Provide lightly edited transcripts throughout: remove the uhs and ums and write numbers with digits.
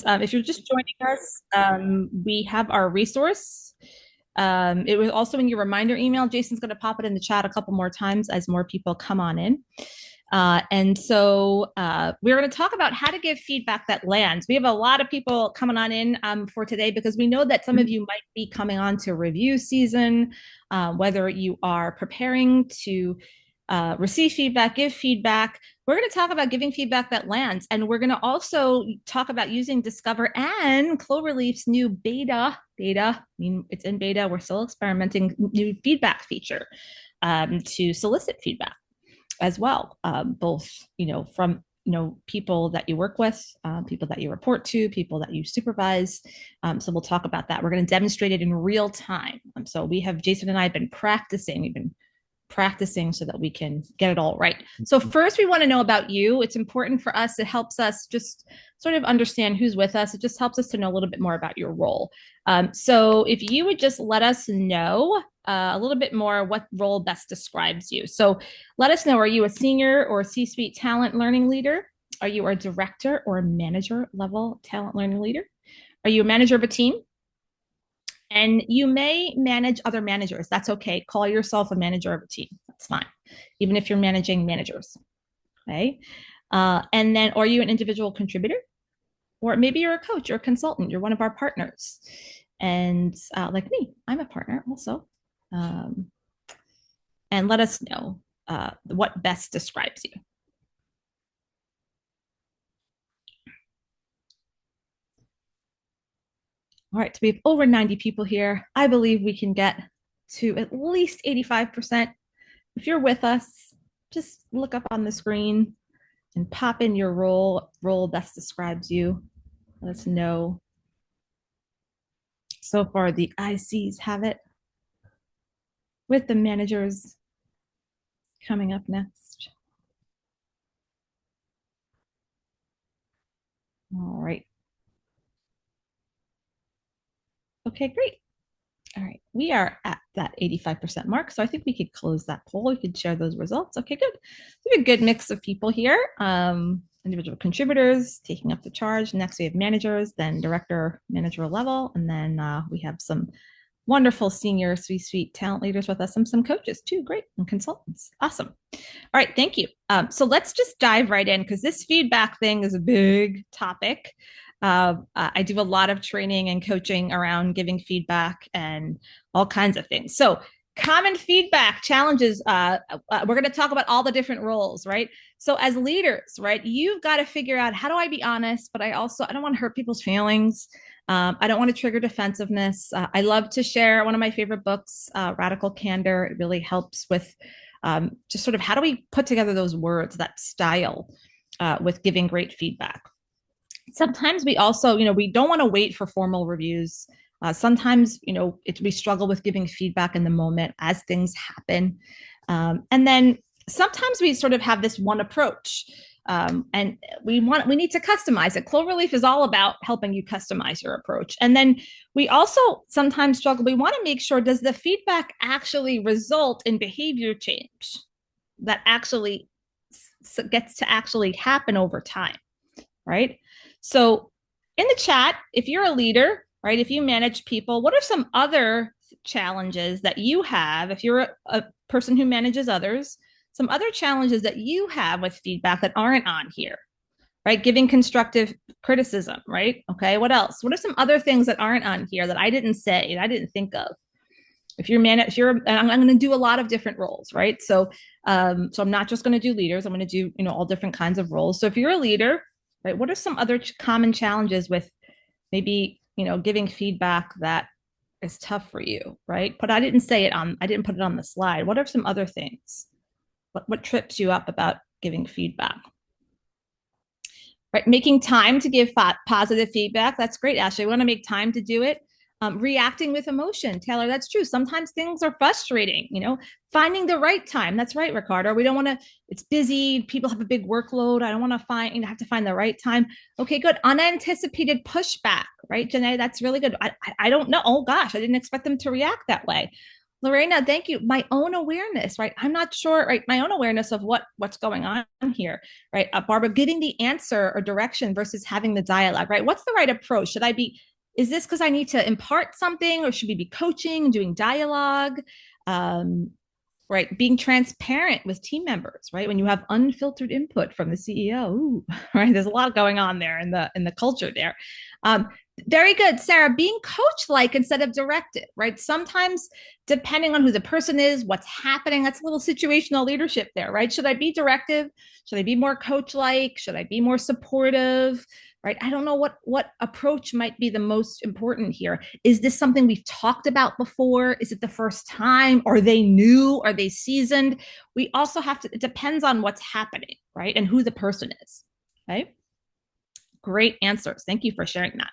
If you're just joining us, we have our resource. It was also in your reminder email. Jason's going to pop it in the chat a couple more times as more people come on in. We're going to talk about how to give feedback that lands. We have a lot of people coming on in for today because we know that some of you might be coming on to review season, whether you are preparing to receive feedback, give feedback. We're going to talk about giving feedback that lands. And we're going to also talk about using Discover and Cloverleaf's new beta. I mean, it's in beta. We're still experimenting new feedback feature to solicit feedback as well, both, from people that you work with, people that you report to, people that you supervise. So we'll talk about that. We're going to demonstrate it in real time. So Jason and I have been practicing. We've been practicing so that we can get it all right. So first, we want to know about you. It's important for us. It helps us just sort of understand who's with us. It just helps us to know a little bit more about your role. So if you would just let us know a little bit more what role best describes you. So let us know, are you a senior or C-suite talent learning leader? Are you a director or a manager level talent learning leader? Are you a manager of a team? And you may manage other managers. That's okay. Call yourself a manager of a team. That's fine, even if you're managing managers. Okay. And then, are you an individual contributor? Or maybe you're a coach or a consultant. You're one of our partners. And like me, I'm a partner also. And let us know what best describes you. All right, so we have over 90 people here. I believe we can get to at least 85%. If you're with us, just look up on the screen and pop in your role best describes you. Let us know. So far, the ICs have it, with the managers coming up next. All right. Okay, great. All right, we are at that 85% mark. So I think we could close that poll. We could share those results. Okay, good. We have a good mix of people here. Individual contributors taking up the charge. Next, we have managers, then director, manager level. And then we have some wonderful senior C-suite talent leaders with us and some coaches too. Great. And consultants. Awesome. All right, thank you. So let's just dive right in because this feedback thing is a big topic. I do a lot of training and coaching around giving feedback and all kinds of things. So common feedback challenges, we're going to talk about all the different roles, right? So as leaders, right, you've got to figure out, how do I be honest, but I don't want to hurt people's feelings. I don't want to trigger defensiveness. I love to share one of my favorite books, Radical Candor. It really helps with just sort of how do we put together those words, that style with giving great feedback. Sometimes we also, we don't want to wait for formal reviews. Sometimes, we struggle with giving feedback in the moment as things happen. And then sometimes we sort of have this one approach. And we need to customize it. Cloverleaf is all about helping you customize your approach. And then we also sometimes struggle. We want to make sure, does the feedback actually result in behavior change that actually gets to actually happen over time, right? So in the chat, if you're a leader, right, if you manage people, what are some other challenges that you have? If you're a person who manages others, some other challenges that you have with feedback that aren't on here, right? Giving constructive criticism, right? Okay, what else? What are some other things that aren't on here that I didn't say and I didn't think of? If you're and I'm going to do a lot of different roles, right? So I'm not just going to do leaders. I'm going to do, all different kinds of roles. So if you're a leader, right, what are some other common challenges with maybe, giving feedback that is tough for you, right? But I didn't put it on the slide. What are some other things? What trips you up about giving feedback? Right, making time to give positive feedback. That's great, Ashley. We want to make time to do it. Reacting with emotion, Taylor, that's true. Sometimes things are frustrating, finding the right time. That's right, Ricardo. We don't want to, it's busy. People have a big workload. I don't want to have to find the right time. Okay, good. Unanticipated pushback, right, Janae? That's really good. I don't know. Oh gosh, I didn't expect them to react that way. Lorena, thank you. My own awareness, right? I'm not sure, right? My own awareness of what's going on here, right? Barbara, getting the answer or direction versus having the dialogue, right? What's the right approach? Should I be, is this because I need to impart something, or should we be coaching, doing dialogue? Um, right, being transparent with team members, right, when you have unfiltered input from the CEO. Ooh, right, there's a lot going on there in the culture there. um, very good, Sarah. Being coach like instead of directed, right? Sometimes, depending on who the person is, what's happening, that's a little situational leadership there, right? Should I be directive? Should I be more coach like? Should I be more supportive? Right, I don't know what approach might be the most important here. Is this something we've talked about before? Is it the first time? Are they new? Are they seasoned? We also have to, it depends on what's happening, right, and who the person is. Okay, great answers, thank you for sharing that.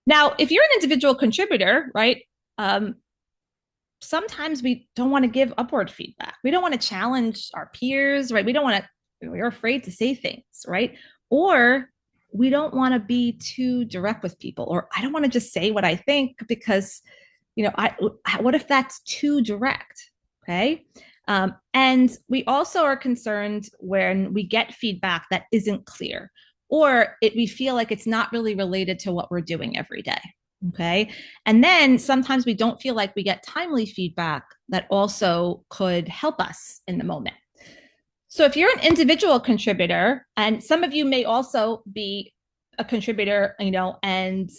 Now, if you're an individual contributor, right, sometimes we don't want to give upward feedback. We don't want to challenge our peers, right? We don't want to, we're afraid to say things, right? Or we don't want to be too direct with people, or I don't want to just say what I think because, what if that's too direct? Okay. And we also are concerned when we get feedback that isn't clear, or we feel like it's not really related to what we're doing every day. Okay. And then sometimes we don't feel like we get timely feedback that also could help us in the moment. So if you're an individual contributor, and some of you may also be a contributor, and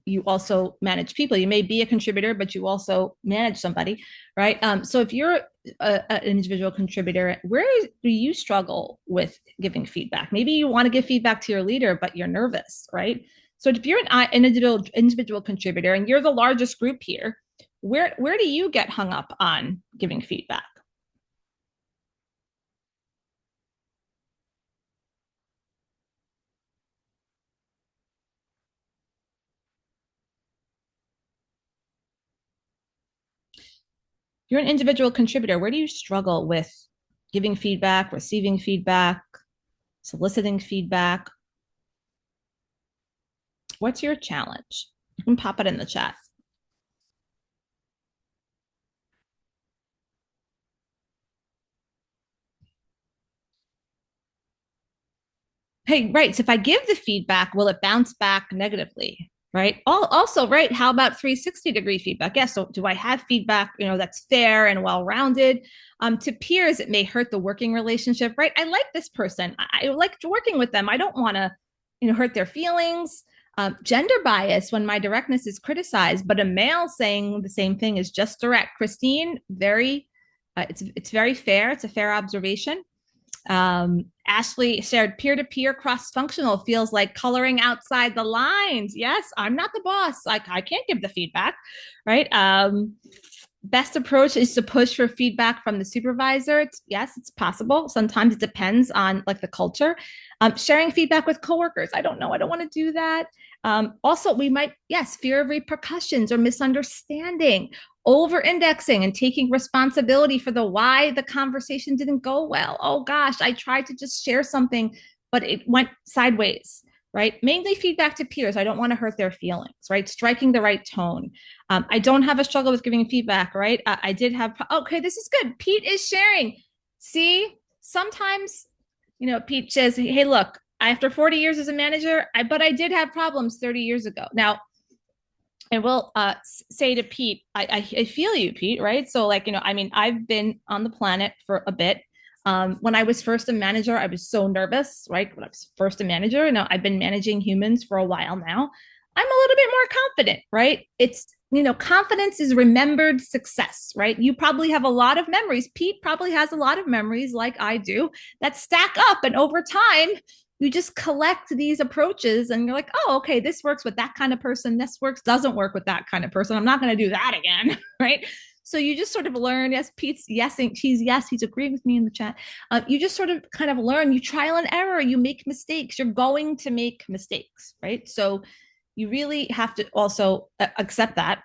you also manage people. You may be a contributor, but you also manage somebody, right? So if you're an individual contributor, where do you struggle with giving feedback? Maybe you want to give feedback to your leader, but you're nervous, right? So if you're an individual contributor and you're the largest group here, where do you get hung up on giving feedback? You're an individual contributor. Where do you struggle with giving feedback, receiving feedback, soliciting feedback? What's your challenge? You can pop it in the chat. Hey, right. So if I give the feedback, will it bounce back negatively? Right. Also, right. How about 360-degree feedback? Yes. So do I have feedback, that's fair and well-rounded? To peers, it may hurt the working relationship, right? I like this person. I like working with them. I don't want to, hurt their feelings. Gender bias when my directness is criticized, but a male saying the same thing is just direct. Christine, it's very fair. It's a fair observation. Ashley shared peer-to-peer cross-functional feels like coloring outside the lines. Yes, I'm not the boss. Like, I can't give the feedback, right? Best approach is to push for feedback from the supervisor. Yes, it's possible. Sometimes it depends on like the culture. Sharing feedback with coworkers. I don't know. I don't want to do that. Also, we might, yes, fear of repercussions or misunderstanding, over indexing and taking responsibility for the why the conversation didn't go well. Oh gosh, I tried to just share something, but it went sideways, right? Mainly feedback to peers. I don't want to hurt their feelings, right? Striking the right tone. I don't have a struggle with giving feedback, right? I did have, okay, this is good. Pete is sharing. See, sometimes, Pete says, hey, look, after 40 years as a manager, but I did have problems 30 years ago. Now, I will say to Pete, I feel you, Pete, right? So, like, I've been on the planet for a bit. When I was first a manager, I was so nervous, right? When I was first a manager, I've been managing humans for a while now. I'm a little bit more confident, right? It's, confidence is remembered success, right? You probably have a lot of memories. Pete probably has a lot of memories, like I do, that stack up. And over time, you just collect these approaches and you're like, oh, okay, this works with that kind of person. This doesn't work with that kind of person. I'm not going to do that again. Right. So you just sort of learn. Yes, Pete's yesing. He's agreeing with me in the chat. You just sort of kind of learn. You trial and error. You make mistakes. You're going to make mistakes. Right. So you really have to also accept that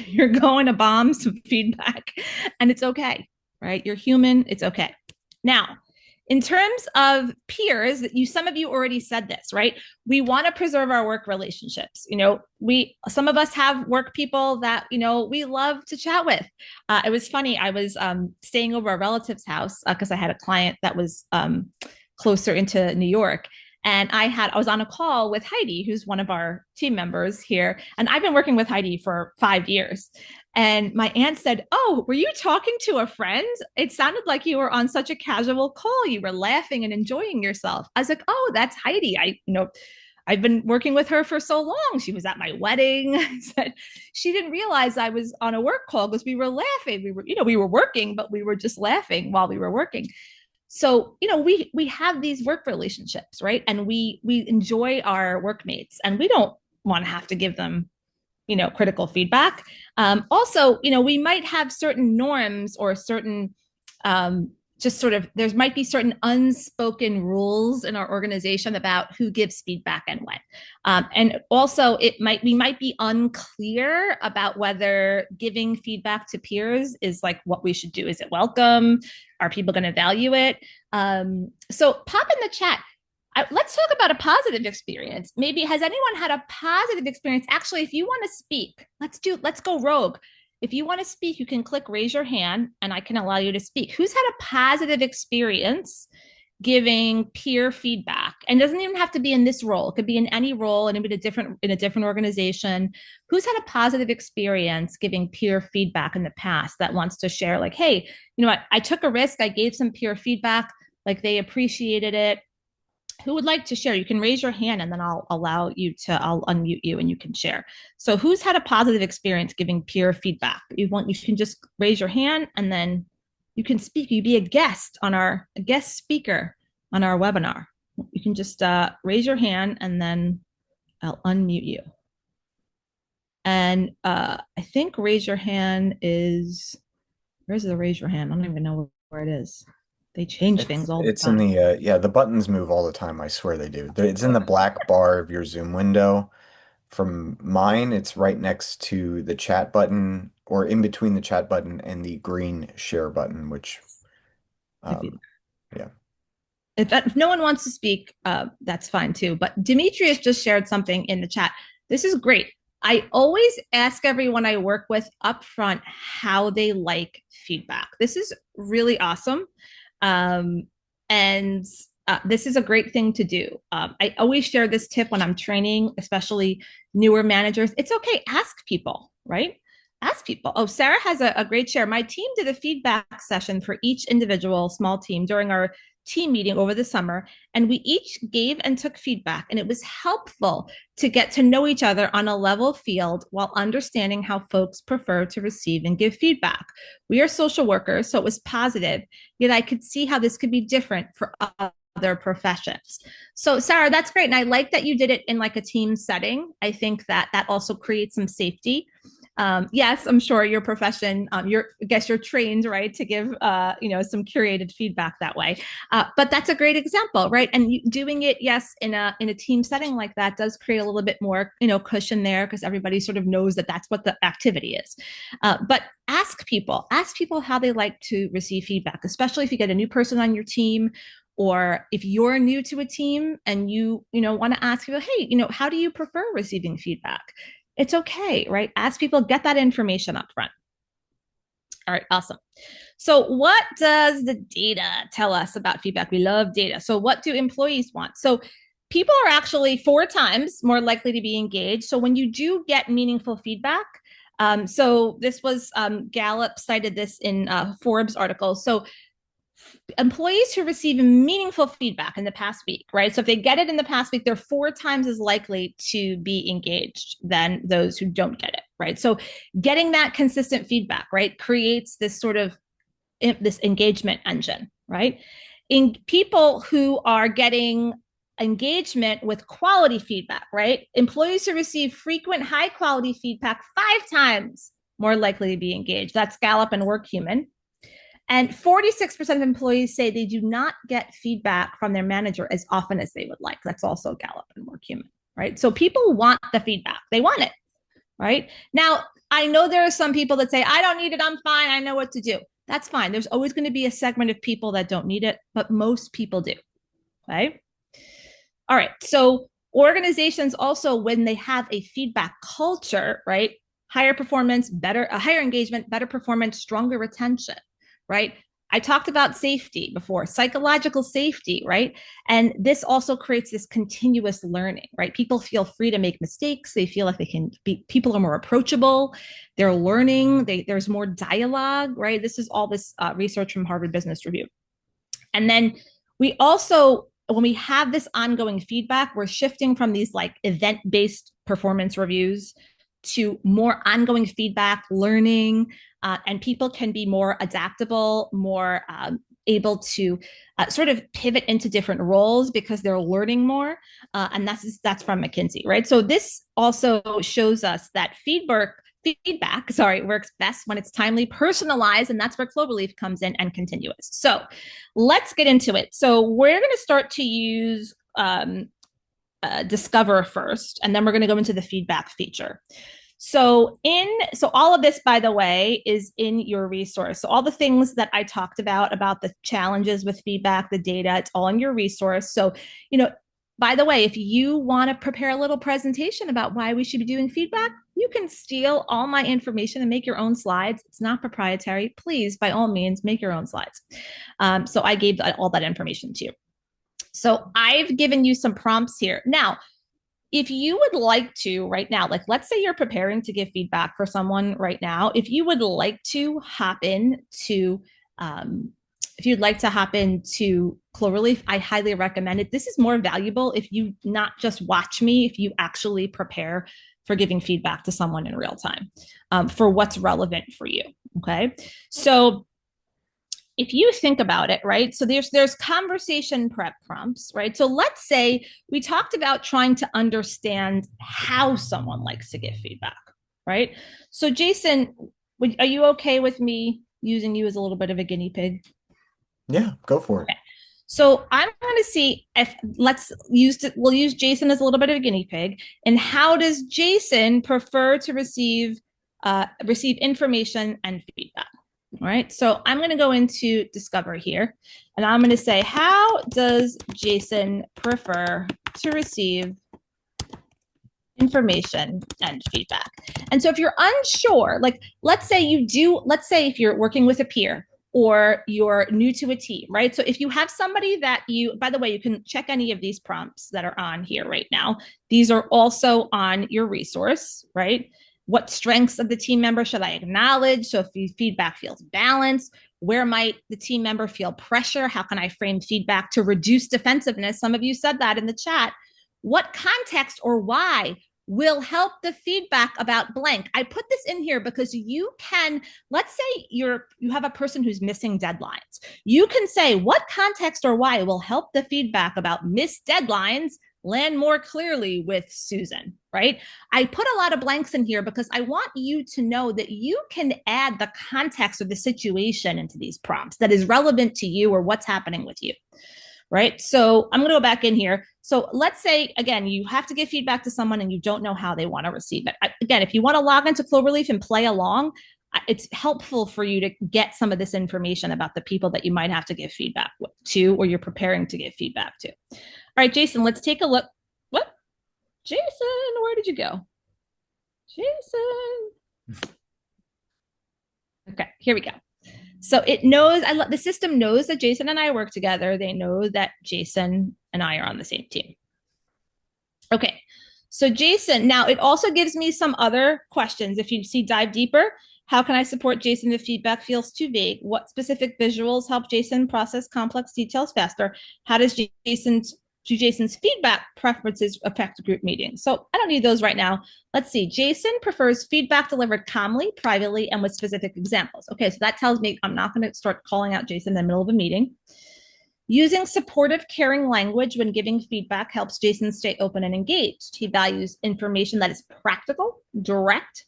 you're going to bomb some feedback and it's okay. Right. You're human. It's okay. Now, In terms of peers, some of you already said this, right? We want to preserve our work relationships. Some of us have work people that we love to chat with. It was funny. I was staying over a relative's house because I had a client that was closer into New York. And I was on a call with Heidi, who's one of our team members here. And I've been working with Heidi for 5 years. And my aunt said, "Oh, were you talking to a friend? It sounded like you were on such a casual call. You were laughing and enjoying yourself." I was like, "Oh, that's Heidi. I've been working with her for so long. She was at my wedding." I said, "She didn't realize I was on a work call because we were laughing. We were working, but we were just laughing while we were working." So we have these work relationships, right? And we enjoy our workmates, and we don't want to have to give them critical feedback. Also, we might have certain norms or certain just sort of there might be certain unspoken rules in our organization about who gives feedback and when. And also we might be unclear about whether giving feedback to peers is like what we should do. Is it welcome? Are people going to value it? So pop in the chat. Let's talk about a positive experience. Maybe has anyone had a positive experience? Actually, if you want to speak, let's go rogue. If you want to speak, you can click raise your hand and I can allow you to speak. Who's had a positive experience giving peer feedback? And it doesn't even have to be in this role. It could be in any role and in a different organization. Who's had a positive experience giving peer feedback in the past that wants to share like, "Hey, you know what? I took a risk. I gave some peer feedback. Like they appreciated it." Who would like to share? You can raise your hand and then I'll unmute you and you can share. So who's had a positive experience giving peer feedback? You can just raise your hand and then you can speak. You be a guest speaker on our webinar. You can just raise your hand and then I'll unmute you. And I think raise your hand where's the raise your hand? I don't even know where it is. They change things all the time. It's in the buttons move all the time. I swear they do. It's in the black bar of your Zoom window. From mine, it's right next to the chat button or in between the chat button and the green share button, which, yeah. If no one wants to speak, that's fine too. But Demetrius just shared something in the chat. This is great. I always ask everyone I work with upfront how they like feedback. This is really awesome. And this is a great thing to do. I always share this tip when I'm training, especially newer managers. It's okay. Ask people, right? Ask people. Oh, Sarah has a great share. My team did a feedback session for each individual small team during our team meeting over the summer, and we each gave and took feedback, and it was helpful to get to know each other on a level field while understanding how folks prefer to receive and give feedback. We are social workers, so it was positive, yet I could see how this could be different for other professions. So Sarah, that's great. And I like that you did it in like a team setting. I think that also creates some safety. Yes, I'm sure your profession, I guess you're trained, right, to give, some curated feedback that way. But that's a great example, right? And doing it, yes, in a team setting like that does create a little bit more, cushion there because everybody sort of knows that that's what the activity is. But ask people how they like to receive feedback, especially if you get a new person on your team, or if you're new to a team and you want to ask people, "Hey, how do you prefer receiving feedback?" It's okay, right? Ask people, get that information up front. All right, awesome. So what does the data tell us about feedback? We love data. So what do employees want? So people are actually 4 times more likely to be engaged. So when you do get meaningful feedback, so this was Gallup cited this in Forbes article. So employees who receive meaningful feedback in the past week, right? So if they get it in the past week, they're 4 times as likely to be engaged than those who don't get it, right? So getting that consistent feedback, right, creates this sort of this engagement engine, right? In people who are getting engagement with quality feedback, right? Employees who receive frequent high quality feedback 5 times more likely to be engaged. That's Gallup and WorkHuman. And 46% of employees say they do not get feedback from their manager as often as they would like. That's also Gallup and WorkHuman, right? So people want the feedback. They want it, right? Now, I know there are some people that say, "I don't need it. I'm fine. I know what to do." That's fine. There's always going to be a segment of people that don't need it, but most people do. Okay. All right. So organizations also, when they have a feedback culture, right? Higher performance, better, higher engagement, better performance, stronger retention, right? I talked about safety before, psychological safety, right? And this also creates this continuous learning, right? People feel free to make mistakes. They feel like they can be, people are more approachable. They're learning. There's more dialogue, right? This is all this research from Harvard Business Review. And then we also, when we have this ongoing feedback, we're shifting from these like event based performance reviews to more ongoing feedback, learning, and people can be more adaptable, more able to sort of pivot into different roles because they're learning more. And that's from McKinsey, right? So this also shows us that feedback, works best when it's timely, personalized, and that's where Cloverleaf comes in and continuous. So let's get into it. So we're going to start to use Discover first, and then we're going to go into the feedback feature. So all of this, by the way, is in your resource. So all the things that I talked about the challenges with feedback, the data, it's all in your resource. So, by the way, if you want to prepare a little presentation about why we should be doing feedback, you can steal all my information and make your own slides. It's not proprietary. Please, by all means, make your own slides. So I gave all that information to you. So I've given you some prompts here. Now, if you would like to right now, like let's say you're preparing to give feedback for someone right now, if you would like to hop in to Cloverleaf, I highly recommend it. This is more valuable if you not just watch me, if you actually prepare for giving feedback to someone in real time for what's relevant for you. Okay. So if you think about it, right? So there's conversation prep prompts, right? So let's say we talked about trying to understand how someone likes to give feedback, right? So Jason, are you okay with me using you as a little bit of a guinea pig? Yeah, go for it. Okay. So I'm going to see if we'll use Jason as a little bit of a guinea pig. And how does Jason prefer to receive information and feedback? All right, so I'm going to go into Discover here, and I'm going to say, how does Jason prefer to receive information and feedback? And so if you're unsure, like let's say if you're working with a peer or you're new to a team, right? So if you have somebody that by the way, you can check any of these prompts that are on here right now. These are also on your resource, right? What strengths of the team member should I acknowledge? So if feedback feels balanced, where might the team member feel pressure? How can I frame feedback to reduce defensiveness? Some of you said that in the chat. What context or why will help the feedback about blank? I put this in here because you can, let's say you have a person who's missing deadlines. You can say what context or why will help the feedback about missed deadlines land more clearly with Susan, right? I put a lot of blanks in here because I want you to know that you can add the context of the situation into these prompts that is relevant to you or what's happening with you, right? So I'm going to go back in here. So let's say, again, you have to give feedback to someone and you don't know how they want to receive it. Again, if you want to log into Cloverleaf and play along, it's helpful for you to get some of this information about the people that you might have to give feedback to or you're preparing to give feedback to. All right, Jason, let's take a look. What? Jason, where did you go? Jason. Okay, here we go. So it knows, the system knows that Jason and I work together. They know that Jason and I are on the same team. Okay, so Jason, now it also gives me some other questions. If you see dive deeper, how can I support Jason if feedback feels too vague? What specific visuals help Jason process complex details faster? How does Jason's feedback preferences affect group meetings? So I don't need those right now. Let's see. Jason prefers feedback delivered calmly, privately, and with specific examples. Okay, so that tells me I'm not going to start calling out Jason in the middle of a meeting. Using supportive, caring language when giving feedback helps Jason stay open and engaged. He values information that is practical, direct,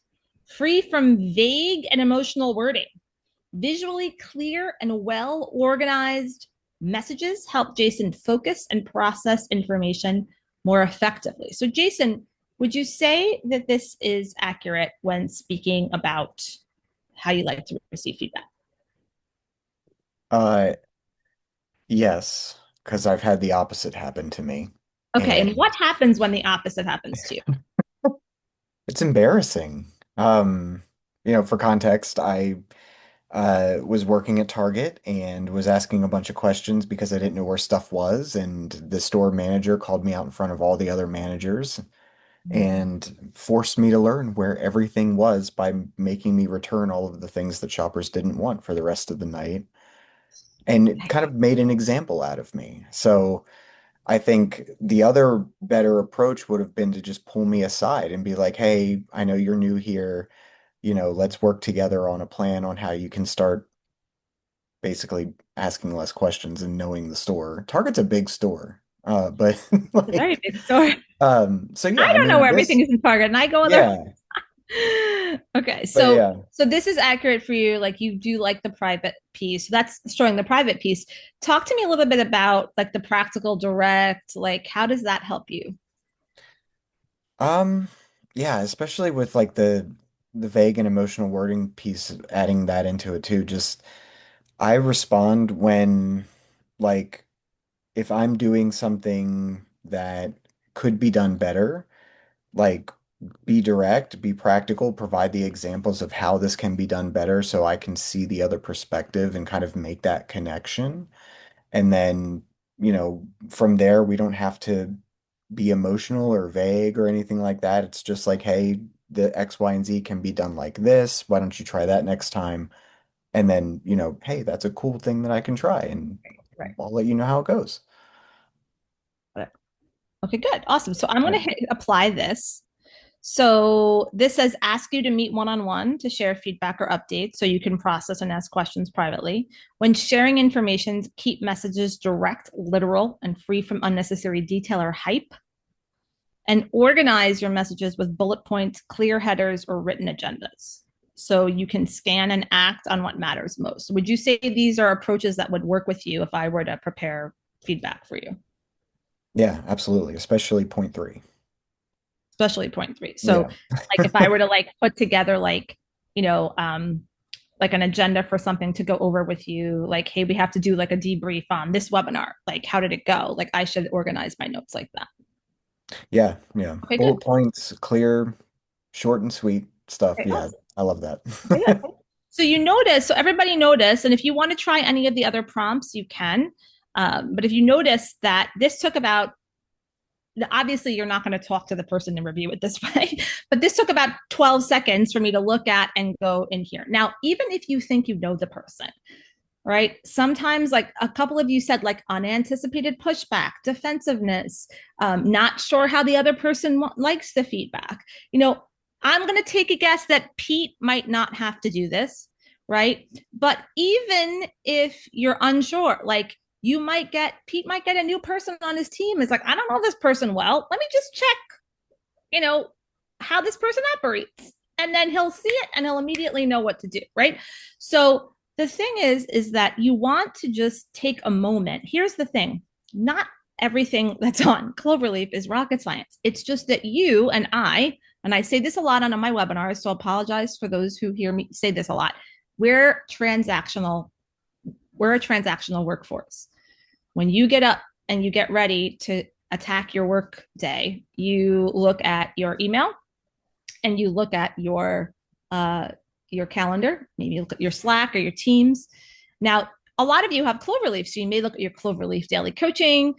free from vague and emotional wording. Visually clear and well-organized messages help Jason focus and process information more effectively. So Jason, would you say that this is accurate when speaking about how you like to receive feedback? Uh, yes, because I've had the opposite happen to me. Okay, and And what happens when the opposite happens to you? it's embarrassing. Um, for context, I was working at Target and was asking a bunch of questions because I didn't know where stuff was, and the store manager called me out in front of all the other managers and forced me to learn where everything was by making me return all of the things that shoppers didn't want for the rest of the night. And it kind of made an example out of me. So I think the other better approach would have been to just pull me aside and be like, hey, I know you're new here. Let's work together on a plan on how you can start basically asking less questions and knowing the store. Target's a big store. But It's a very like, big story. so I yeah, I don't know mean, where everything is in Target, and I go in there. yeah, Okay, but so yeah. this is accurate for you. Like you do like the private piece. That's showing the private piece. Talk to me a little bit about like the practical direct. Like how does that help you? Um, yeah, especially with like the vague and emotional wording piece, adding that into it too. Just I respond when like if I'm doing something that could be done better, like be direct, be practical, provide the examples of how this can be done better so I can see the other perspective and kind of make that connection. And then, from there, we don't have to be emotional or vague or anything like that. It's just like, hey, the X, Y, and Z can be done like this. Why don't you try that next time? And then, hey, that's a cool thing that I can try, and Right. I'll let you know how it goes. Okay, good. Awesome. So I'm going to Yeah. hit apply this. So this says ask you to meet one on one to share feedback or updates so you can process and ask questions privately. When sharing information, keep messages direct, literal, and free from unnecessary detail or hype. And organize your messages with bullet points, clear headers, or written agendas. So you can scan and act on what matters most. Would you say these are approaches that would work with you if I were to prepare feedback for you? Yeah, absolutely. Especially point three. Especially point three. So Yeah. like if I were to like put together you know, like an agenda for something to go over with you, like, hey, we have to do like a debrief on this webinar. Like, how did it go? Like I should organize my notes like that. Yeah, yeah. Okay, good. Bullet points, clear, short and sweet stuff. Okay, Yeah, awesome. I love Okay, that. good. So you notice, so everybody noticed, and if you want to try any of the other prompts, you can. But if you notice that this took about obviously you're not going to talk to the person and review it this way, but this took about 12 seconds for me to look at and go in here. Now, even if you think you know the person, right? Sometimes, like a couple of you said, like unanticipated pushback, defensiveness, not sure how the other person likes the feedback. You know, I'm going to take a guess that Pete might not have to do this, right? But even if you're unsure, like Pete might get a new person on his team. It's like, I don't know this person well. Let me just check, you know, how this person operates. And then he'll see it and he'll immediately know what to do, right? So the thing is that you want to just take a moment. Here's the thing, not everything that's on Cloverleaf is rocket science. It's just that you and I say this a lot on my webinars, so apologize for those who hear me say this a lot. We're transactional. We're a transactional workforce. When you get up and you get ready to attack your work day, you look at your email and you look at uh, your calendar. Maybe you look at your Slack or your Teams. Now, a lot of you have Cloverleaf, so you may look at your Cloverleaf daily coaching,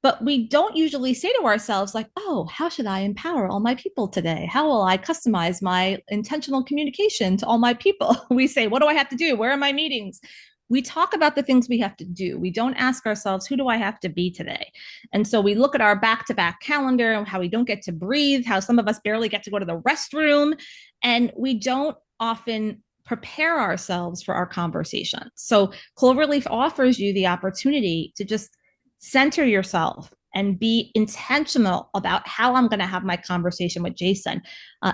but we don't usually say to ourselves, like, oh, how should I empower all my people today? How will I customize my intentional communication to all my people? We say, what do I have to do? Where are my meetings? We talk about the things we have to do. We don't ask ourselves, who do I have to be today? And so we look at our back to back calendar and how we don't get to breathe, how some of us barely get to go to the restroom, and we don't often prepare ourselves for our conversation. So Cloverleaf offers you the opportunity to just center yourself and be intentional about how I'm going to have my conversation with Jason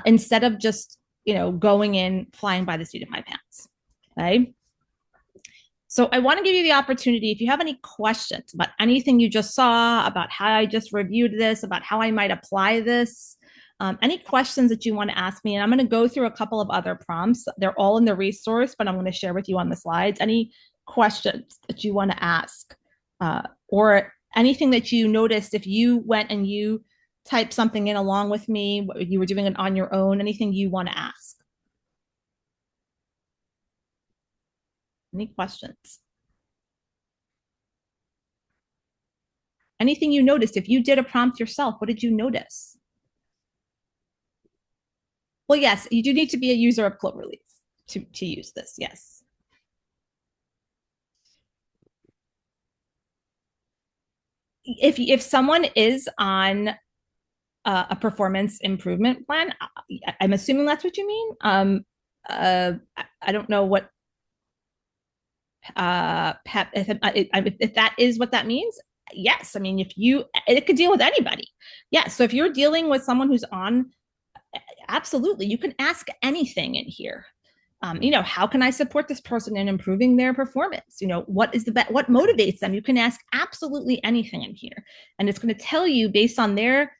instead of just, going in flying by the seat of my pants. Okay. So I want to give you the opportunity, if you have any questions about anything you just saw, about how I just reviewed this, about how I might apply this, any questions that you want to ask me, and I'm going to go through a couple of other prompts. They're all in the resource, but I'm going to share with you on the slides. Any questions that you want to ask, or anything that you noticed if you went and you typed something in along with me, you were doing it on your own, anything you want to ask. Any questions? Anything you noticed if you did a prompt yourself, what did you notice? Well, yes, you do need to be a user of Cloverleaf to use this. Yes. If someone is on a performance improvement plan, I'm assuming that's what you mean. I don't know what PEP, if that is what that means. Yes, I mean, if you, it could deal with anybody. Yes, so if you're dealing with someone who's on, absolutely, you can ask anything in here. How can I support this person in improving their performance? What is what motivates them? You can ask absolutely anything in here. And it's going to tell you based on their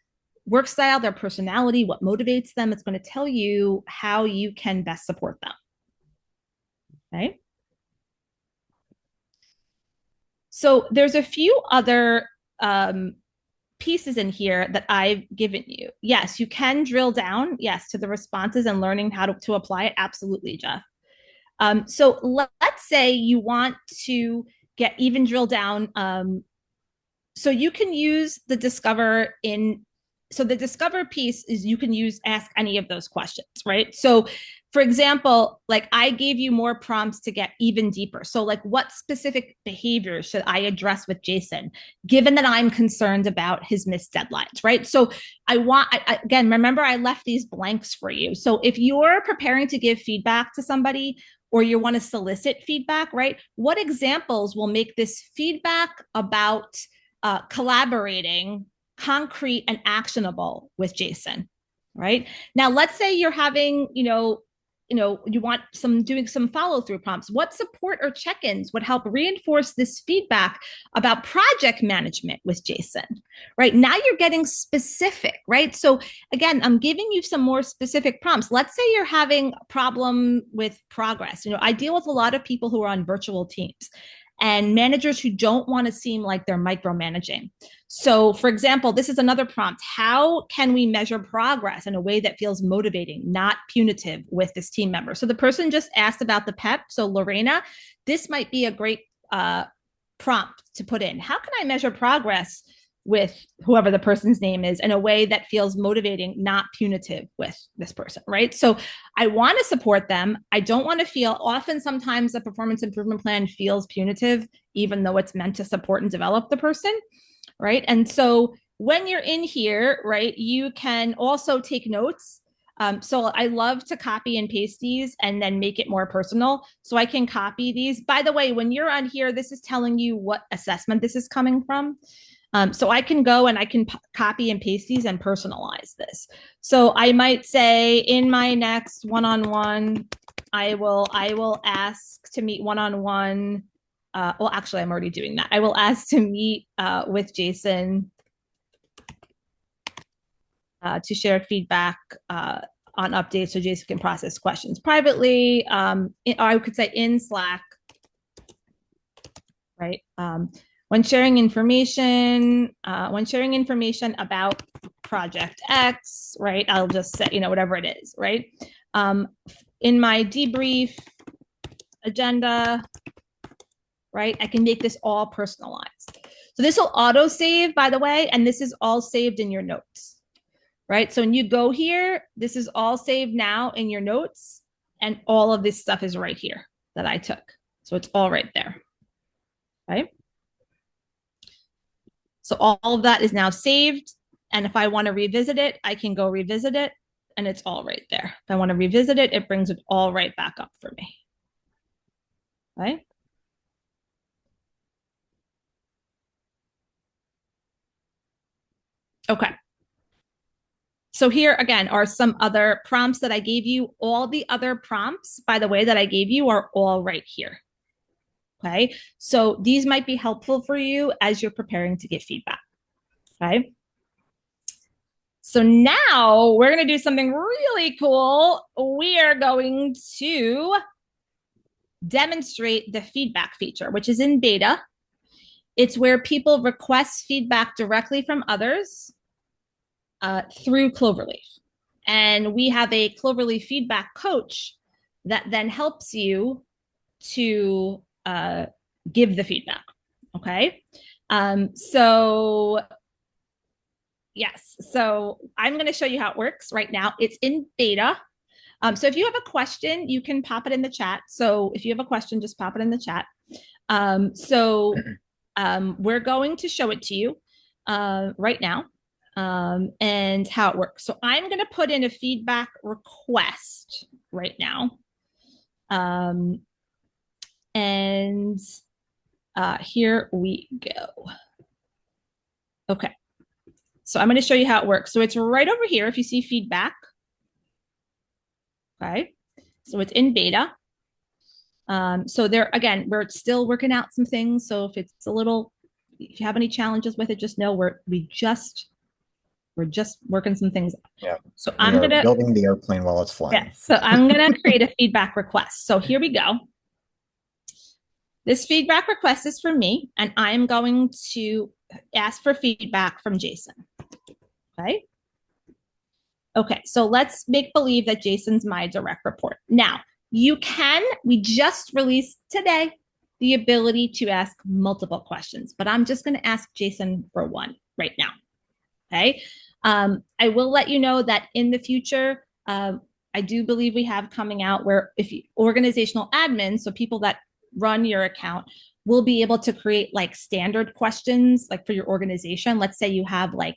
work style, their personality, what motivates them. It's going to tell you how you can best support them. Okay. So there's a few other pieces in here that I've given you. Yes, you can drill down, yes, to the responses and learning how to apply it. Absolutely, Jeff. So let's say you want to get even drill down. So you can use the discover in, so the discover piece is you can ask any of those questions, right? So for example, like I gave you more prompts to get even deeper. So like what specific behaviors should I address with Jason, given that I'm concerned about his missed deadlines, right? So again, remember I left these blanks for you. So if you're preparing to give feedback to somebody, or you want to solicit feedback, right? What examples will make this feedback about collaborating concrete and actionable with Jason, right? Now, let's say you're having, you want doing some follow through prompts. What support or check ins would help reinforce this feedback about project management with Jason, right? Now you're getting specific, right? So, again, I'm giving you some more specific prompts. Let's say you're having a problem with progress. I deal with a lot of people who are on virtual teams and managers who don't want to seem like they're micromanaging. So, for example, this is another prompt. How can we measure progress in a way that feels motivating, not punitive with this team member? So, the person just asked about the PEP. So, Lorena, this might be a great prompt to put in. How can I measure progress with whoever the person's name is in a way that feels motivating, not punitive with this person, right? So I want to support them. I don't want to feel, often sometimes a performance improvement plan feels punitive, even though it's meant to support and develop the person, right? And so when you're in here, right, you can also take notes. So I love to copy and paste these and then make it more personal. So I can copy these. By the way, when you're on here, this is telling you what assessment this is coming from. So I can go and I can copy and paste these and personalize this. So I might say in my next one-on-one, I will ask to meet one-on-one. Well, actually, I'm already doing that. I will ask to meet with Jason to share feedback on updates so Jason can process questions privately. I could say in Slack, right? When sharing information about project X, right? I'll just say, whatever it is, right? In my debrief agenda, right? I can make this all personalized. So this will auto save, by the way, and this is all saved in your notes, right? So when you go here, this is all saved now in your notes, and all of this stuff is right here that I took. So it's all right there, right? So all of that is now saved. And if I want to revisit it, I can go revisit it and it's all right there. If I want to revisit it, it brings it all right back up for me. Right? Okay. So here again are some other prompts that I gave you. All the other prompts, by the way, that I gave you are all right here. Okay. So these might be helpful for you as you're preparing to get feedback. Okay. So now we're going to do something really cool. We are going to demonstrate the feedback feature, which is in beta. It's where people request feedback directly from others through Cloverleaf. And we have a Cloverleaf feedback coach that then helps you to give the feedback. Okay. So yes, so I'm going to show you how it works right now. It's in beta. So if you have a question, you can pop it in the chat. So if you have a question, just pop it in the chat. We're going to show it to you right now and how it works. So I'm going to put in a feedback request right now. And here we go. Okay. So I'm going to show you how it works. So it's right over here if you see feedback. Okay. So it's in beta. So there, again, we're still working out some things. So if it's a little, if you have any challenges with it, just know we're just working some things out. Yeah. So We I'm are gonna, building the airplane while it's flying. yes. So I'm gonna create a feedback request. So here we go. This feedback request is for me, and I'm going to ask for feedback from Jason. Okay. Okay, so let's make believe that Jason's my direct report. Now, we just released today the ability to ask multiple questions, but I'm just going to ask Jason for one right now. Okay. I will let you know that in the future, I do believe we have coming out where if you, organizational admins, so people that run your account, will be able to create like standard questions, like for your organization. Let's say you have like,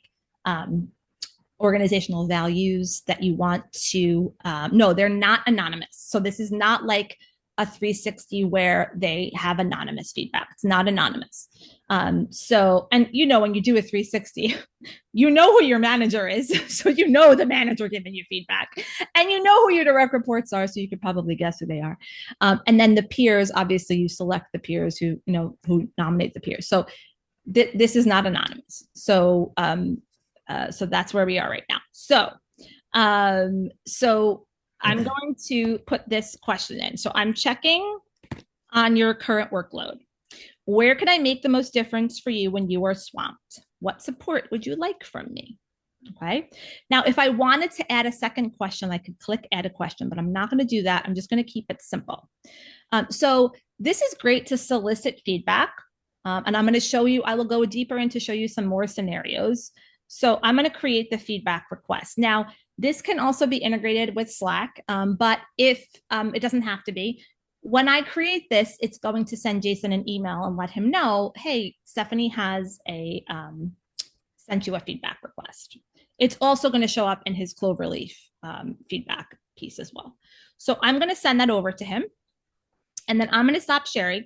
organizational values that you want to no, they're not anonymous. So this is not like a 360 where they have anonymous feedback. It's not anonymous. So, and you know, when you do a 360, you know who your manager is. So you know the manager giving you feedback, and you know who your direct reports are. So you could probably guess who they are. And then the peers, obviously you select the peers who, you know, who nominate the peers. So this is not anonymous. So so that's where we are right now. So I'm going to put this question in. So I'm checking on your current workload. Where can I make the most difference for you when you are swamped? What support would you like from me? Okay. Now, if I wanted to add a second question, I could click add a question, but I'm not going to do that. I'm just going to keep it simple. So this is great to solicit feedback. And I'm going to show you, I will go deeper into show you some more scenarios. So I'm going to create the feedback request. Now, this can also be integrated with Slack, but if it doesn't have to be, when I create this, it's going to send Jason an email and let him know, hey, Stephanie has sent you a feedback request. It's also going to show up in his Cloverleaf feedback piece as well. So I'm going to send that over to him. And then I'm going to stop sharing.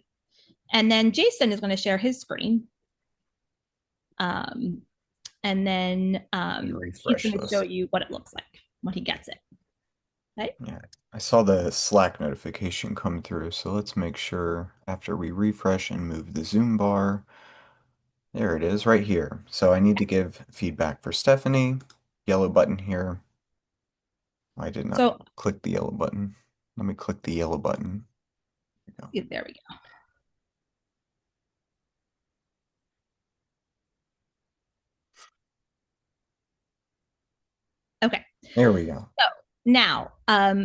And then Jason is going to share his screen. And then he's going to show you what it looks like when he gets it. Okay. Yeah, I saw the Slack notification come through, so let's make sure after we refresh and move the Zoom bar. There it is, right here. So I need to give feedback for Stephanie. Yellow button here. I did not So click the yellow button. Let me click the yellow button. there we go. Okay. There we go. So now,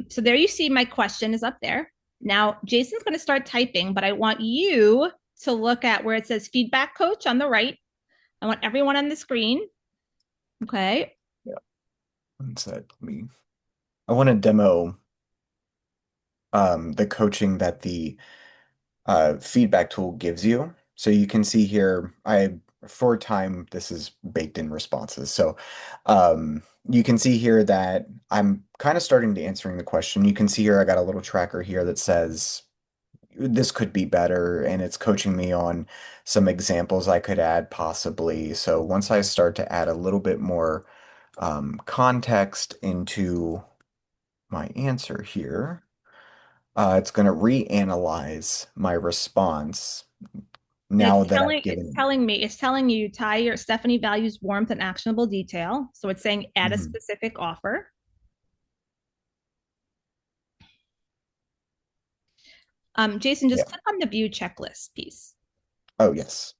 so there you see my question is up there. Now, Jason's going to start typing, but I want you to look at where it says feedback coach on the right. I want everyone on the screen. Okay. Yeah. One sec. I want to demo the coaching that the feedback tool gives you. So you can see here, for time, this is baked in responses. So you can see here that I'm kind of starting to answering the question. You can see here I got a little tracker here that says this could be better, and it's coaching me on some examples I could add possibly. So once I start to add a little bit more context into my answer here, it's going to reanalyze my response now that I've given it's telling you tie your Stephanie values warmth and actionable detail. So it's saying add a specific offer. Jason, just Yeah. click on the view checklist piece. Oh, yes.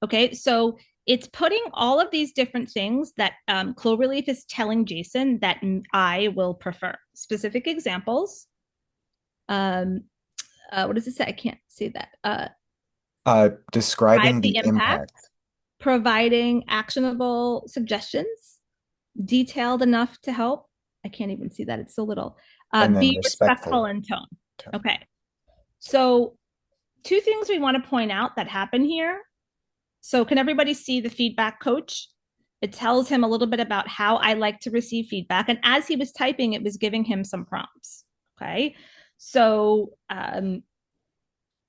Okay, so it's putting all of these different things that Cloverleaf is telling Jason that I will prefer. Specific examples. Um, what does it say? I can't see that. Drive Describing the the impact, impact providing actionable suggestions, detailed enough to help. I can't even see that. It's so little. and then Be respectful respectful in tone. tone. Okay. So, two things we want to point out that happen here. So, can everybody see the feedback coach? It tells him a little bit about how I like to receive feedback. And as he was typing, it was giving him some prompts. Okay. So,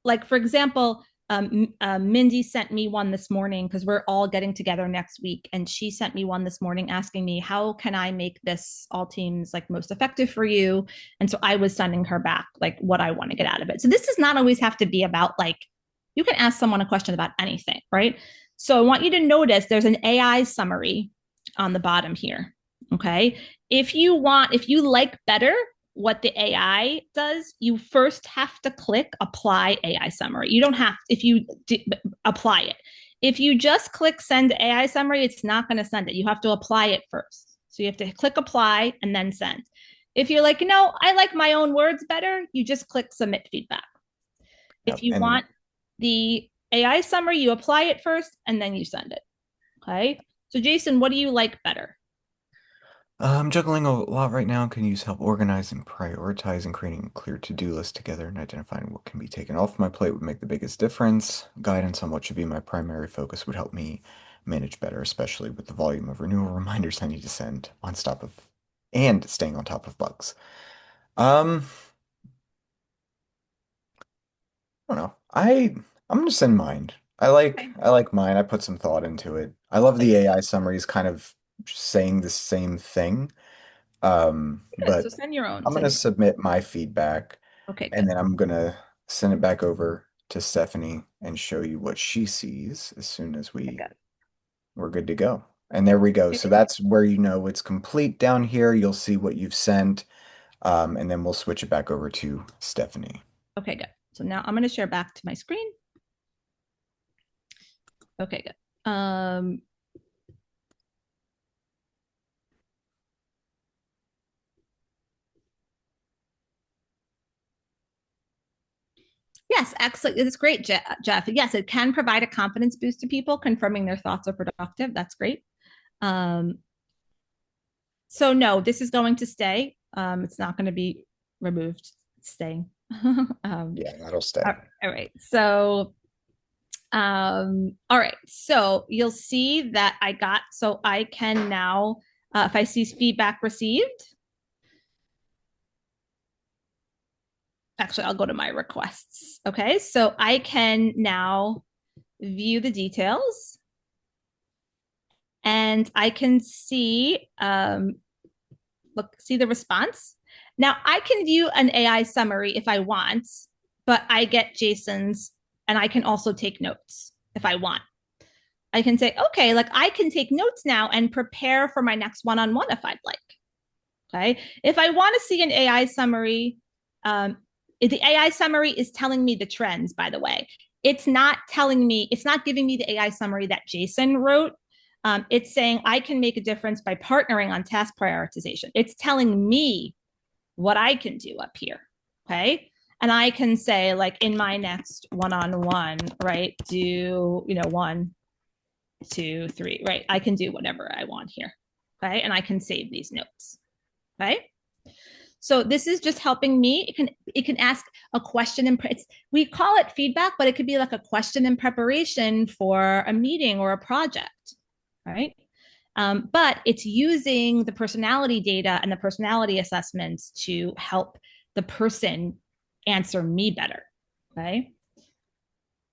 like for example, Mindy sent me one this morning because we're all getting together next week, and she sent me one this morning asking me how can I make this all teams like most effective for you, and so I was sending her back like what I want to get out of it. So this does not always have to be about like you can ask someone a question about anything, right? So I want you to notice there's an AI summary on the bottom here. Okay, if you like better what the AI does, you first have to click apply AI summary. You don't have, if you apply it. If you just click send AI summary, it's not going to send it. You have to apply it first. So you have to click apply and then send. If you're like, no, I like my own words better, you just click submit feedback. If Yep. you And want the AI summary, you apply it first and then you send it. Okay. So, Jason, what do you like better? I'm juggling a lot right now. Can use help organizing, prioritizing, creating a clear to-do list together, and identifying what can be taken off my plate would make the biggest difference. Guidance on what should be my primary focus would help me manage better, especially with the volume of renewal reminders I need to send on top of and staying on top of bugs. Um, I don't know. I'm gonna send mine. Okay. I like mine. I put some thought into it. I love the AI summaries kind of saying the same thing. Good. So But send your own. I'm gonna submit my feedback Okay, and good. then I'm gonna send it back over to Stephanie and show you what she sees as soon as Okay, good. we're good to go. And there we go. So Okay, that's where you know it's complete down here. You'll see what you've sent. And then we'll switch it back over to Stephanie. okay, good. So now I'm going to share back to my screen. Okay, good. Yes, excellent. It's great, Jeff. Yes, it can provide a confidence boost to people, confirming their thoughts are productive. That's great. Um, so no, this is going to stay. It's not going to be removed. It's staying. um, Yeah, that'll stay. all right. So, all right. So you'll see that so I can now, if I see feedback received, actually, I'll go to my requests. Okay. So I can now view the details and I can see the response. Now I can view an AI summary if I want, but I get Jason's and I can also take notes if I want. I can say, okay, like I can take notes now and prepare for my next one-on-one if I'd like. Okay. If I want to see an AI summary, the AI summary is telling me the trends, by the way. It's not it's not giving me the AI summary that Jason wrote. It's saying I can make a difference by partnering on task prioritization. It's telling me what I can do up here. Okay. And I can say, like, in my next one on one, right, do, 1, 2, 3, right? I can do whatever I want here. Okay. And I can save these notes. Okay. So this is just helping me. It can ask a question and we call it feedback, but it could be like a question in preparation for a meeting or a project, right? But it's using the personality data and the personality assessments to help the person answer me better. Okay.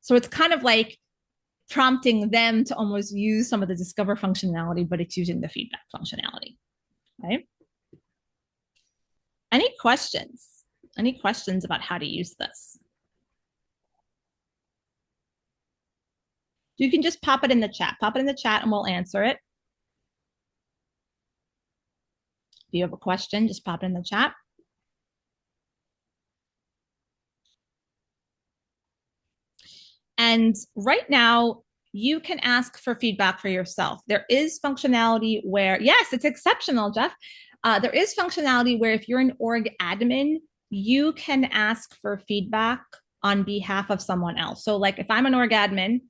So it's kind of like prompting them to almost use some of the discover functionality, but it's using the feedback functionality. Okay. Any questions? Any questions about how to use this? You can just pop it in the chat. Pop it in the chat and we'll answer it. If you have a question, just pop it in the chat. And right now, you can ask for feedback for yourself. There is functionality where, yes, it's exceptional, Jeff. There is functionality where if you're an org admin, you can ask for feedback on behalf of someone else. So, like if I'm an org admin,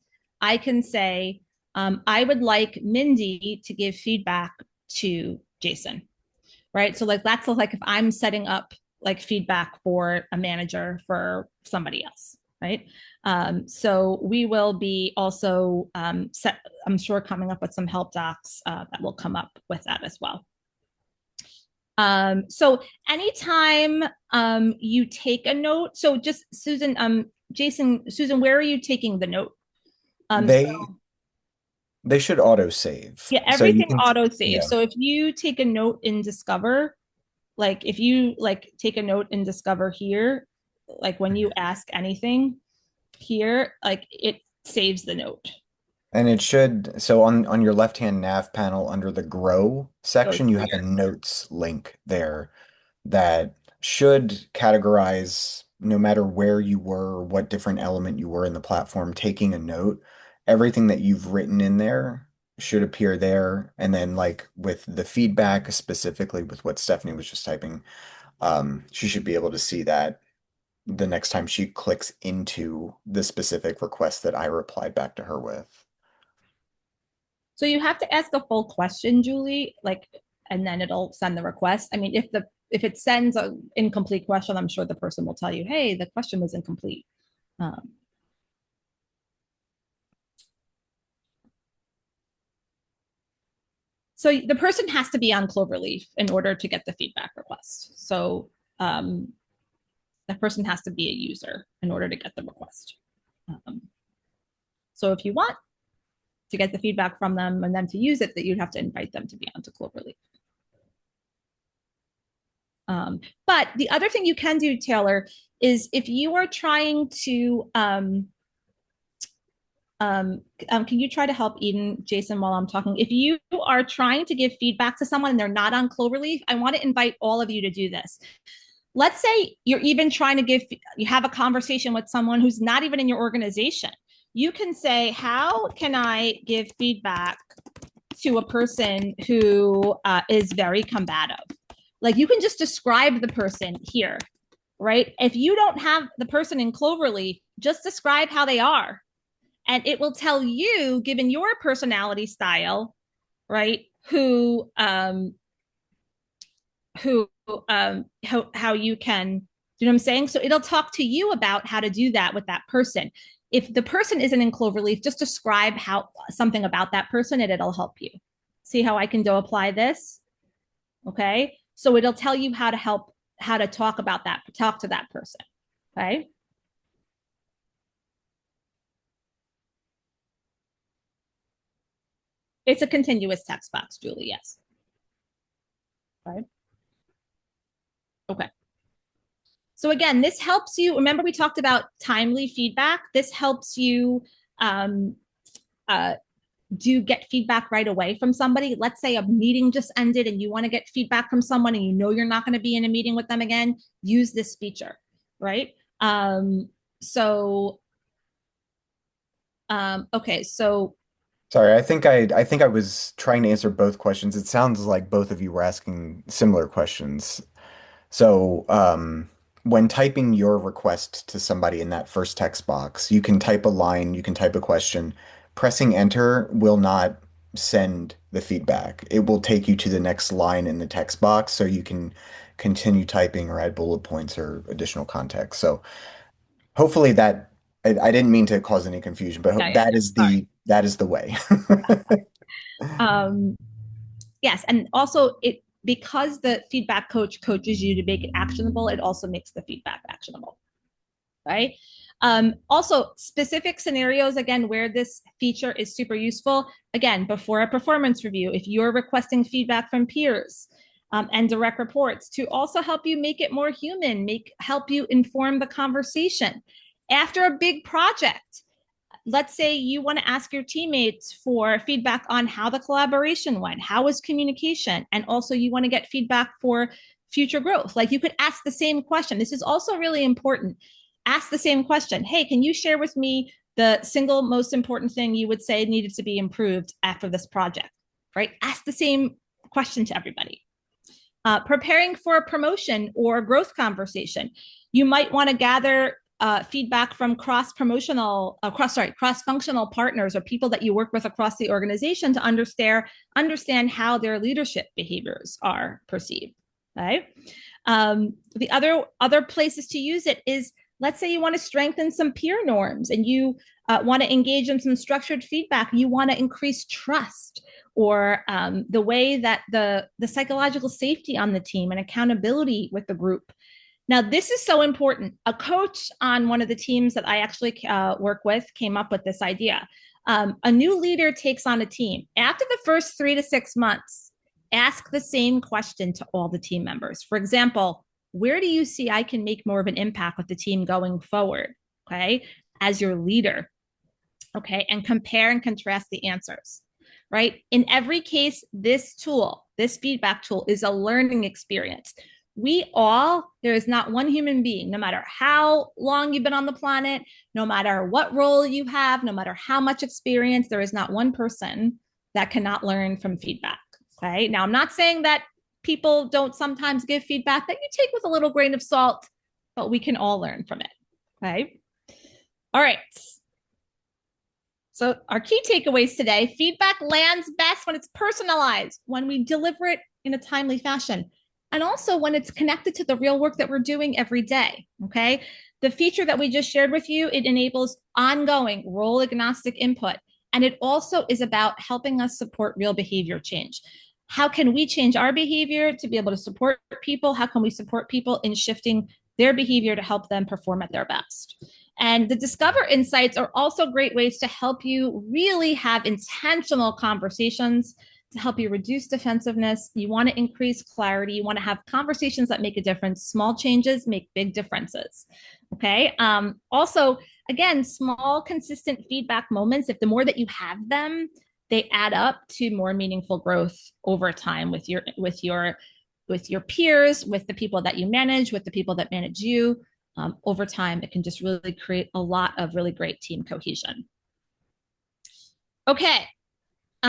I can say, I would like Mindy to give feedback to Jason, right? So, like that's like if I'm setting up like feedback for a manager for somebody else, right? So we will be also I'm sure, coming up with some help docs that will come up with that as well. So anytime you take a note, so just Susan, Jason, Susan, where are you taking the note? So They they should auto save. yeah, So you everything can, auto save. yeah. So if you take a note in Discover, like if you like take a note in Discover here, like when you ask anything here, like it saves the note. And it should, so on your left-hand nav panel under the grow Goes section, you have a here. notes link there that should categorize no matter where you were or what different element you were in the platform taking a note. Everything that you've written in there should appear there. And then like with the feedback, specifically with what Stephanie was just typing, she should be able to see that the next time she clicks into the specific request that I replied back to her with. So you have to ask a full question, Julie, like, and then it'll send the request. I mean, if it sends an incomplete question, I'm sure the person will tell you, hey, the question was incomplete. Um, so the person has to be on Cloverleaf in order to get the feedback request. So the person has to be a user in order to get the request. Um, so if you want to get the feedback from them and then to use it, that you'd have to invite them to be onto Cloverleaf. But the other thing you can do, Taylor, is if you are trying to, can you try to help Eden, Jason, while I'm talking? If you are trying to give feedback to someone and they're not on Cloverleaf, I want to invite all of you to do this. Let's say you're even trying to you have a conversation with someone who's not even in your organization. You can say, how can I give feedback to a person who is very combative? Like you can just describe the person here, right? If you don't have the person in Cloverleaf, just describe how they are. And it will tell you, given your personality style, right, who how you can, you know what I'm saying? So it'll talk to you about how to do that with that person. If the person isn't in Cloverleaf, just describe how something about that person and it'll help you. See how I can go apply this? Okay. So it'll tell you how to help, how to talk about that, talk to that person. Okay. It's a continuous text box, Julie. Yes. Okay. Okay. So again, this helps you. Remember, we talked about timely feedback. This helps you um, uh, do get feedback right away from somebody. Let's say a meeting just ended and you want to get feedback from someone and you know you're not going to be in a meeting with them again. Use this feature, right? So, okay, so Sorry, I think I was trying to answer both questions. It sounds like both of you were asking similar questions. So, when typing your request to somebody in that first text box, you can type a line, you can type a question. Pressing enter will not send the feedback. It will take you to the next line in the text box so you can continue typing or add bullet points or additional context. So, hopefully that I didn't mean to cause any confusion, but yeah, yeah, that yeah. is Sorry. the way. Um, yes, and also it, because the feedback coach coaches you to make it actionable, it also makes the feedback actionable, right? Also, specific scenarios, again, where this feature is super useful. Again, before a performance review, if you're requesting feedback from peers and direct reports, to also help you make it more human, help you inform the conversation. After a big project, let's say you want to ask your teammates for feedback on how the collaboration went, how was communication, and also you want to get feedback for future growth. Like you could ask the same question. This is also really important. Ask the same question. Hey, can you share with me the single most important thing you would say needed to be improved after this project, right? Ask the same question to everybody. Preparing for a promotion or growth conversation, you might want to gather feedback from cross-functional partners or people that you work with across the organization to understand how their leadership behaviors are perceived. Okay. The other places to use it is, let's say you want to strengthen some peer norms and you want to engage in some structured feedback. You want to increase trust or the way that the psychological safety on the team and accountability with the group. Now, this is so important. A coach on one of the teams that I actually work with came up with this idea. A new leader takes on a team. After the first 3 to 6 months, ask the same question to all the team members. For example, where do you see I can make more of an impact with the team going forward? Okay, as your leader. Okay, and compare and contrast the answers. Right? In every case, this feedback tool is a learning experience. There is not one human being, no matter how long you've been on the planet, no matter what role you have, no matter how much experience, there is not one person that cannot learn from feedback. Okay. Now, I'm not saying that people don't sometimes give feedback that you take with a little grain of salt, but we can all learn from it. Okay. All right. So our key takeaways today: feedback lands best when it's personalized, when we deliver it in a timely fashion, and also when it's connected to the real work that we're doing every day. Okay. The feature that we just shared with you, it enables ongoing role agnostic input. And it also is about helping us support real behavior change. How can we change our behavior to be able to support people? How can we support people in shifting their behavior to help them perform at their best? And the Discover Insights are also great ways to help you really have intentional conversations to help you reduce defensiveness. You want to increase clarity. You want to have conversations that make a difference. Small changes make big differences. Okay. Also, again, small, consistent feedback moments, if the more that you have them, they add up to more meaningful growth over time with your peers, with the people that you manage, with the people that manage you. Over time, it can just really create a lot of really great team cohesion. Okay,